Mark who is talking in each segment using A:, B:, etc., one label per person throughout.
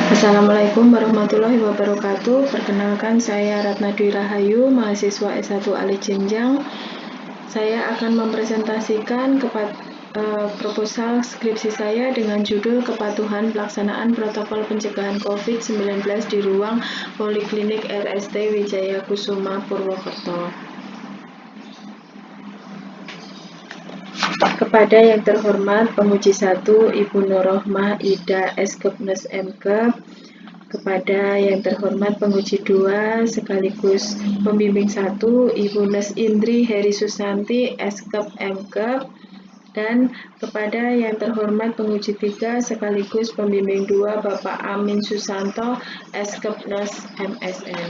A: Assalamualaikum warahmatullahi wabarakatuh. Perkenalkan, saya Ratna Dwi Rahayu, mahasiswa S1 Ali Jenjang. Saya akan mempresentasikan proposal skripsi saya dengan judul Kepatuhan Pelaksanaan Protokol Pencegahan COVID-19 di Ruang Poliklinik RST Wijaya Kusuma Purwokerto. Kepada yang terhormat Penguji 1 Ibu Nurrohmah Ida Eskepnes MK, kepada yang terhormat Penguji 2 sekaligus Pembimbing 1 Ibu Nes Indri Heri Susanti Eskep MK, dan kepada yang terhormat Penguji 3 sekaligus Pembimbing 2 Bapak Amin Susanto Eskepnes MSN.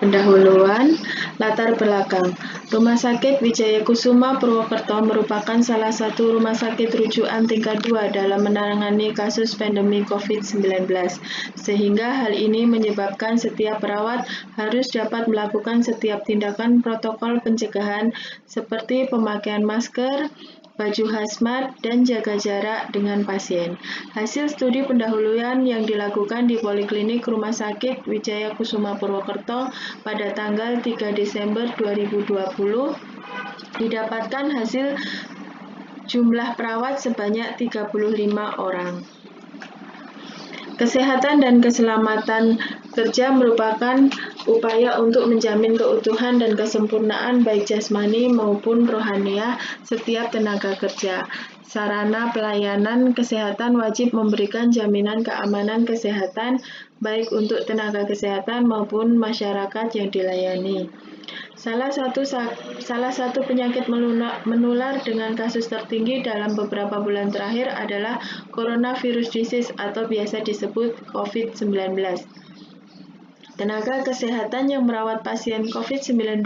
A: Pendahuluan, latar belakang. Rumah Sakit Wijaya Kusuma Purwokerto merupakan salah satu rumah sakit rujukan tingkat 2 dalam menangani kasus pandemi COVID-19, sehingga hal ini menyebabkan setiap perawat harus dapat melakukan setiap tindakan protokol pencegahan seperti pemakaian masker, baju hazmat, dan jaga jarak dengan pasien. Hasil studi pendahuluan yang dilakukan di Poliklinik Rumah Sakit Wijaya Kusuma Purwokerto pada tanggal 3 Desember 2020 didapatkan hasil jumlah perawat sebanyak 35 orang. Kesehatan dan keselamatan kerja merupakan upaya untuk menjamin keutuhan dan kesempurnaan baik jasmani maupun rohaniah setiap tenaga kerja. Sarana pelayanan kesehatan wajib memberikan jaminan keamanan kesehatan baik untuk tenaga kesehatan maupun masyarakat yang dilayani. Salah satu penyakit menular dengan kasus tertinggi dalam beberapa bulan terakhir adalah coronavirus disease atau biasa disebut COVID-19. Tenaga kesehatan yang merawat pasien COVID-19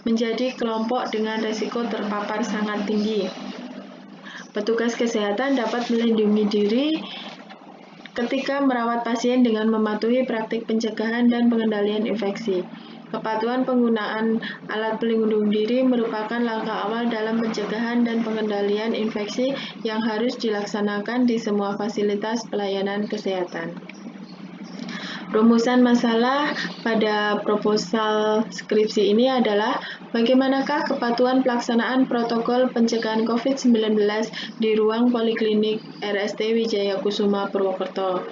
A: menjadi kelompok dengan risiko terpapar sangat tinggi. Petugas kesehatan dapat melindungi diri ketika merawat pasien dengan mematuhi praktik pencegahan dan pengendalian infeksi. Kepatuhan penggunaan alat pelindung diri merupakan langkah awal dalam pencegahan dan pengendalian infeksi yang harus dilaksanakan di semua fasilitas pelayanan kesehatan. Rumusan masalah pada proposal skripsi ini adalah bagaimanakah kepatuhan pelaksanaan protokol pencegahan COVID-19 di ruang Poliklinik RST Wijaya Kusuma Purwokerto.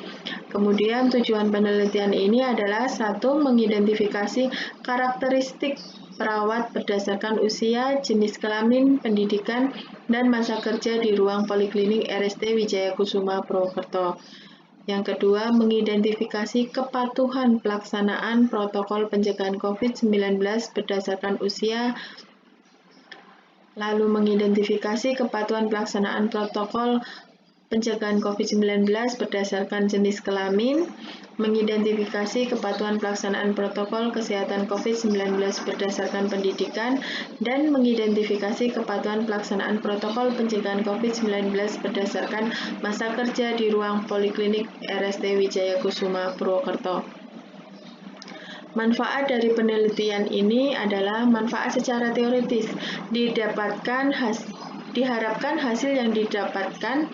A: Kemudian tujuan penelitian ini adalah 1. Mengidentifikasi karakteristik perawat berdasarkan usia, jenis kelamin, pendidikan, dan masa kerja di ruang Poliklinik RST Wijaya Kusuma Purwokerto. Yang kedua, mengidentifikasi kepatuhan pelaksanaan protokol pencegahan COVID-19 berdasarkan usia, lalu mengidentifikasi kepatuhan pelaksanaan protokol pencegahan COVID-19 berdasarkan jenis kelamin, mengidentifikasi kepatuhan pelaksanaan protokol kesehatan COVID-19 berdasarkan pendidikan, dan mengidentifikasi kepatuhan pelaksanaan protokol pencegahan COVID-19 berdasarkan masa kerja di ruang Poliklinik RST Wijaya Kusuma Purwokerto. Manfaat dari penelitian ini adalah manfaat secara teoritis. Diharapkan hasil yang didapatkan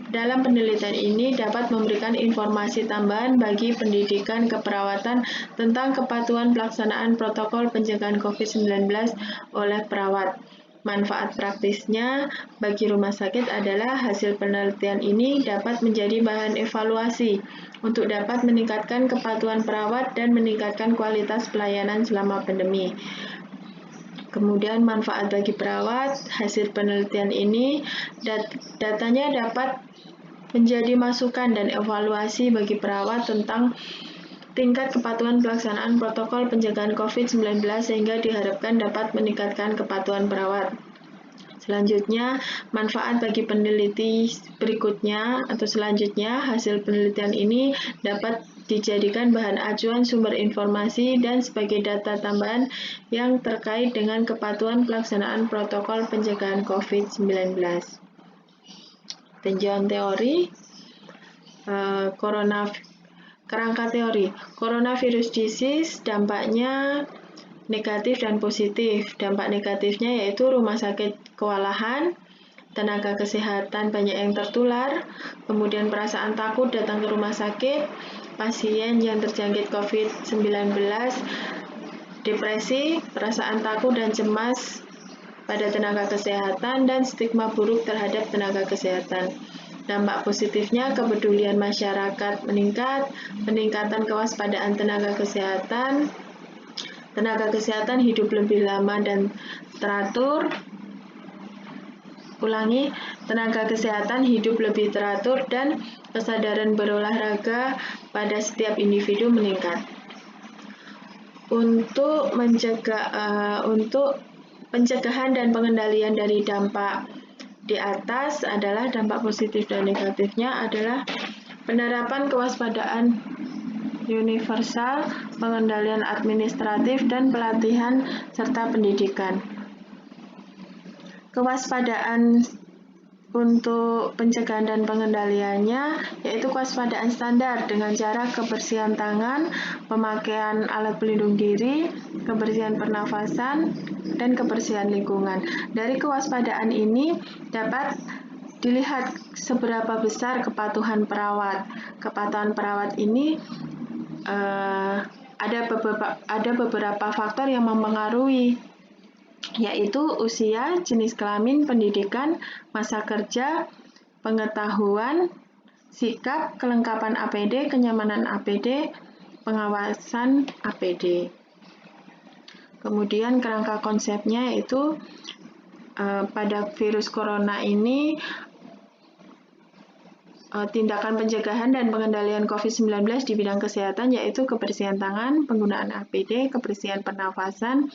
A: dalam penelitian ini dapat memberikan informasi tambahan bagi pendidikan keperawatan tentang kepatuhan pelaksanaan protokol pencegahan COVID-19 oleh perawat. Manfaat praktisnya bagi rumah sakit adalah hasil penelitian ini dapat menjadi bahan evaluasi untuk dapat meningkatkan kepatuhan perawat dan meningkatkan kualitas pelayanan selama pandemi. Kemudian manfaat bagi perawat, hasil penelitian ini datanya dapat menjadi masukan dan evaluasi bagi perawat tentang tingkat kepatuhan pelaksanaan protokol pencegahan COVID-19 sehingga diharapkan dapat meningkatkan kepatuhan perawat. Selanjutnya, manfaat bagi peneliti berikutnya atau selanjutnya, hasil penelitian ini dapat dijadikan bahan acuan sumber informasi dan sebagai data tambahan yang terkait dengan kepatuhan pelaksanaan protokol pencegahan COVID-19. Tinjauan teori, kerangka teori, coronavirus disease dampaknya negatif dan positif. Dampak negatifnya yaitu rumah sakit kewalahan, tenaga kesehatan banyak yang tertular, kemudian perasaan takut datang ke rumah sakit, pasien yang terjangkit COVID-19, depresi, perasaan takut dan cemas pada tenaga kesehatan, dan stigma buruk terhadap tenaga kesehatan. Dampak positifnya, kepedulian masyarakat meningkat, peningkatan kewaspadaan tenaga kesehatan hidup lebih lama dan teratur. Tenaga kesehatan hidup lebih teratur dan kesadaran berolahraga pada setiap individu meningkat. Untuk pencegahan dan pengendalian dari dampak di atas adalah dampak positif dan negatifnya adalah penerapan kewaspadaan universal, pengendalian administratif, dan pelatihan serta pendidikan. Kewaspadaan untuk pencegahan dan pengendaliannya yaitu kewaspadaan standar dengan cara kebersihan tangan, pemakaian alat pelindung diri, kebersihan pernafasan, dan kebersihan lingkungan. Dari kewaspadaan ini dapat dilihat seberapa besar kepatuhan perawat. Kepatuhan perawat ini ada beberapa faktor yang mempengaruhi, yaitu usia, jenis kelamin, pendidikan, masa kerja, pengetahuan, sikap, kelengkapan APD, kenyamanan APD, pengawasan APD. Kemudian kerangka konsepnya yaitu pada virus corona ini tindakan pencegahan dan pengendalian COVID-19 di bidang kesehatan yaitu kebersihan tangan, penggunaan APD, kebersihan pernafasan,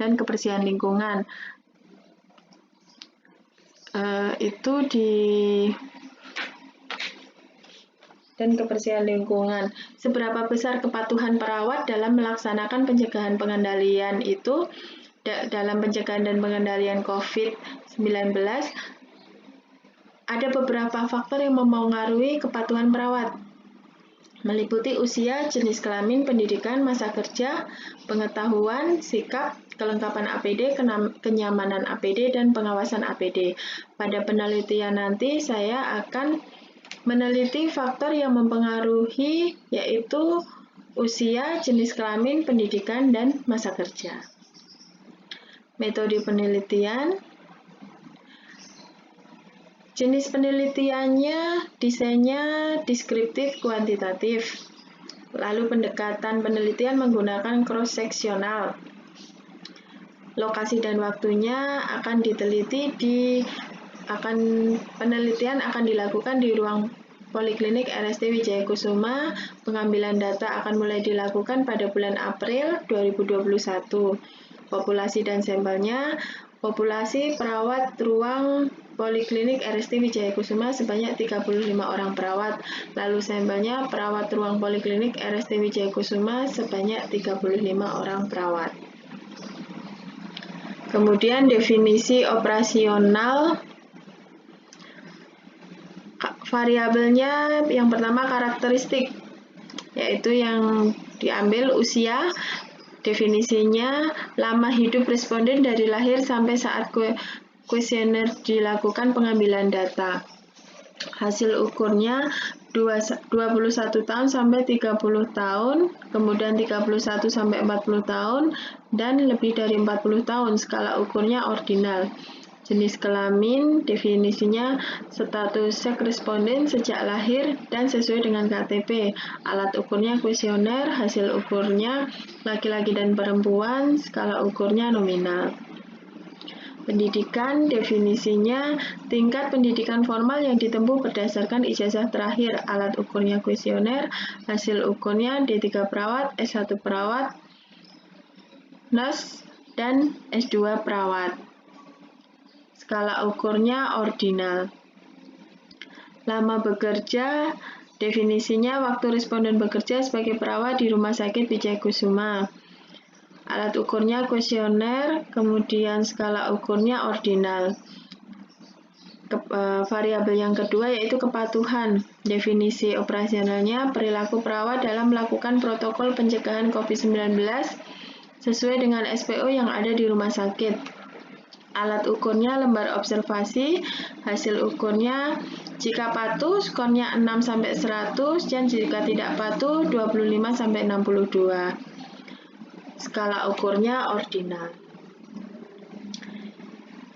A: dan kebersihan lingkungan. Dan kebersihan lingkungan. Seberapa besar kepatuhan perawat dalam melaksanakan pencegahan pengendalian itu dalam pencegahan dan pengendalian COVID-19, ada beberapa faktor yang mempengaruhi kepatuhan perawat, meliputi usia, jenis kelamin, pendidikan, masa kerja, pengetahuan, sikap, kelengkapan APD, kenyamanan APD, dan pengawasan APD. Pada penelitian nanti saya akan meneliti faktor yang mempengaruhi yaitu usia, jenis kelamin, pendidikan, dan masa kerja. Metode penelitian. Jenis penelitiannya, desainnya deskriptif kuantitatif. Lalu pendekatan penelitian menggunakan cross-seksional. Lokasi dan waktunya akan penelitian akan dilakukan di ruang Poliklinik RST Wijaya Kusuma. Pengambilan data akan mulai dilakukan pada bulan April 2021. Populasi dan sampelnya, populasi perawat ruang Poliklinik RST Wijaya Kusuma sebanyak 35 orang perawat. Lalu sampelnya perawat ruang Poliklinik RST Wijaya Kusuma sebanyak 35 orang perawat. Kemudian definisi operasional. Variabelnya yang pertama karakteristik, yaitu yang diambil usia, definisinya lama hidup responden dari lahir sampai saat kuesioner dilakukan pengambilan data. Hasil ukurnya 21 tahun sampai 30 tahun, kemudian 31 sampai 40 tahun, dan lebih dari 40 tahun. Skala ukurnya ordinal. Jenis kelamin, definisinya status seks responden sejak lahir dan sesuai dengan KTP. Alat ukurnya kuesioner, hasil ukurnya laki-laki dan perempuan, skala ukurnya nominal. Pendidikan, definisinya tingkat pendidikan formal yang ditempuh berdasarkan ijazah terakhir. Alat ukurnya kuesioner, hasil ukurnya D3 perawat, S1 perawat, nurse, dan S2 perawat. Skala ukurnya ordinal. Lama bekerja, definisinya waktu responden bekerja sebagai perawat di Rumah Sakit Wijaya Kusuma. Alat ukurnya kuesioner, kemudian skala ukurnya ordinal. Variabel yang kedua yaitu kepatuhan. Definisi operasionalnya perilaku perawat dalam melakukan protokol pencegahan COVID-19 sesuai dengan SPO yang ada di rumah sakit. Alat ukurnya lembar observasi, hasil ukurnya jika patuh skornya 6-100 dan jika tidak patuh 25-62. Skala ukurnya ordinal.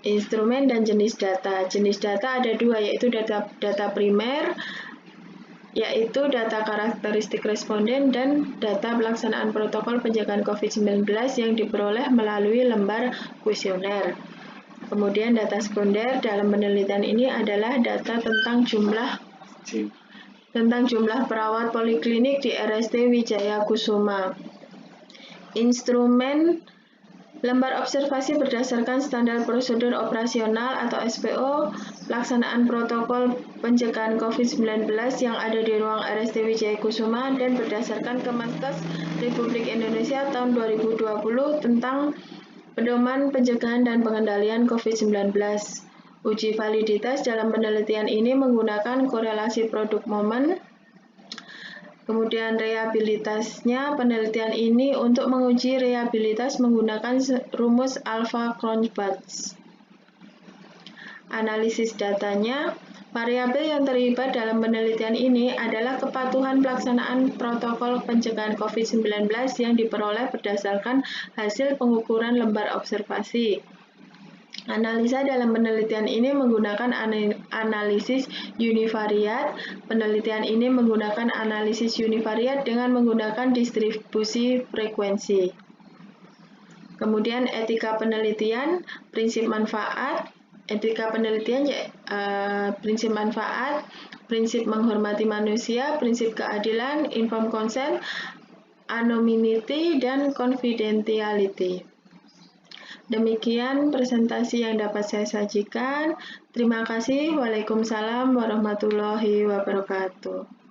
A: Instrumen dan jenis data. Jenis data ada dua, yaitu data primer, yaitu data karakteristik responden dan data pelaksanaan protokol penjagaan COVID-19 yang diperoleh melalui lembar kuesioner. Kemudian data sekunder dalam penelitian ini adalah data tentang jumlah perawat poliklinik di RSD Wijaya Kusuma. Instrumen lembar observasi berdasarkan standar prosedur operasional atau SPO pelaksanaan protokol pencegahan COVID-19 yang ada di ruang RSD Wijaya Kusuma dan berdasarkan Kemenkes Republik Indonesia tahun 2020 tentang Pedoman Pencegahan dan Pengendalian COVID-19. Uji validitas dalam penelitian ini menggunakan korelasi produk momen. Kemudian reabilitasnya, penelitian ini untuk menguji reabilitas menggunakan rumus Alpha-Cronbach. Analisis datanya, variabel yang terlibat dalam penelitian ini adalah kepatuhan pelaksanaan protokol pencegahan COVID-19 yang diperoleh berdasarkan hasil pengukuran lembar observasi. Analisa dalam penelitian ini menggunakan analisis univariat. Penelitian ini menggunakan analisis univariat dengan menggunakan distribusi frekuensi. Kemudian etika penelitian, prinsip manfaat. Etika penelitian prinsip manfaat, prinsip menghormati manusia, prinsip keadilan, informed consent, anonymity, dan confidentiality. Demikian presentasi yang dapat saya sajikan. Terima kasih. Waalaikumsalam warahmatullahi wabarakatuh.